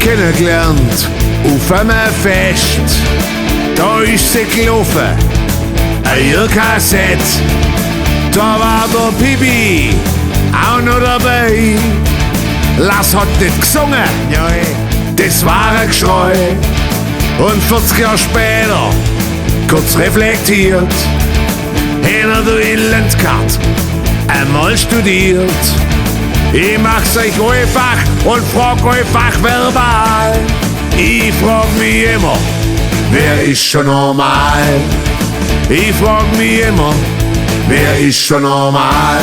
kennengelernt auf einem Fest. Da ist sie gelaufen, ihr Kassett. Da war der Pipi auch noch dabei. Lars hat nicht gesungen, das war ein Geschrei. Und 40 Jahre später, kurz reflektiert, hat er in Landkart einmal studiert. Ich mach's euch einfach und frag einfach verbal. Ich frag mich immer, wer ist schon normal? Ich frag mich immer, wer ist schon normal?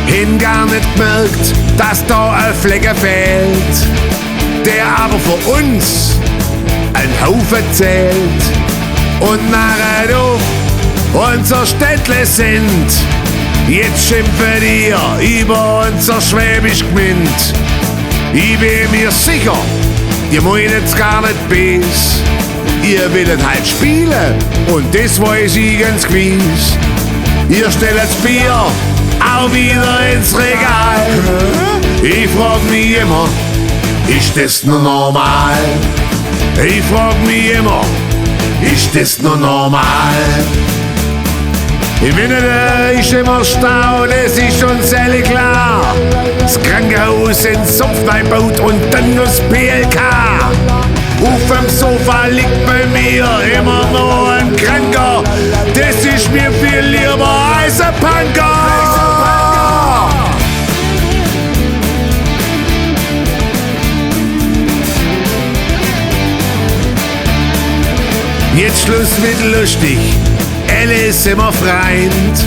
Hin gar nicht gemerkt, dass da ein Flecken fehlt, der aber für uns ein Haufen zählt. Und nachher du unser Städtle sind, jetzt schimpfen ihr über unser Schwäbisch Gmünd. Ich bin mir sicher, ihr meinet's gar nicht bis. Ihr wollt halt spielen und das weiß ich ganz gewiss. Ihr stellt das Bier auch wieder ins Regal. Ich frag mich immer, ist das nur normal? Ich frag mich immer, ist das nur normal? Im Inneren ist immer Stau, das ist uns alle klar. Das Krankenhaus in Sumpf einbaut und dann das PLK. Auf dem Sofa liegt bei mir immer noch ein Kranker. Das ist mir viel lieber als ein Punker. Jetzt Schluss mit lustig, alle sind immer Freund,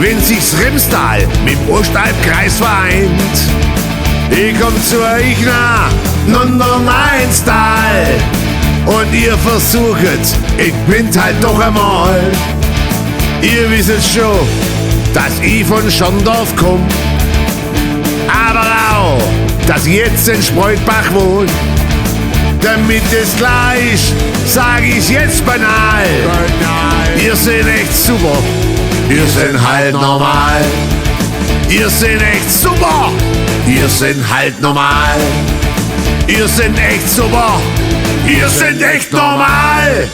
wenn sich's Rimstal mit dem Ostalbkreis vereint. Ich komm zu euch nah, nun ins Tal, und ihr versuchet, ich bin halt doch einmal. Ihr wisset schon, dass ich von Schondorf komm, aber auch, dass ich jetzt in Spreutbach wohn. Damit es klar ist, sag ich's jetzt banal. Ihr seid echt super, ihr seid halt normal. Ihr seid echt super, ihr seid halt normal. Ihr seid echt super, ihr seid echt normal.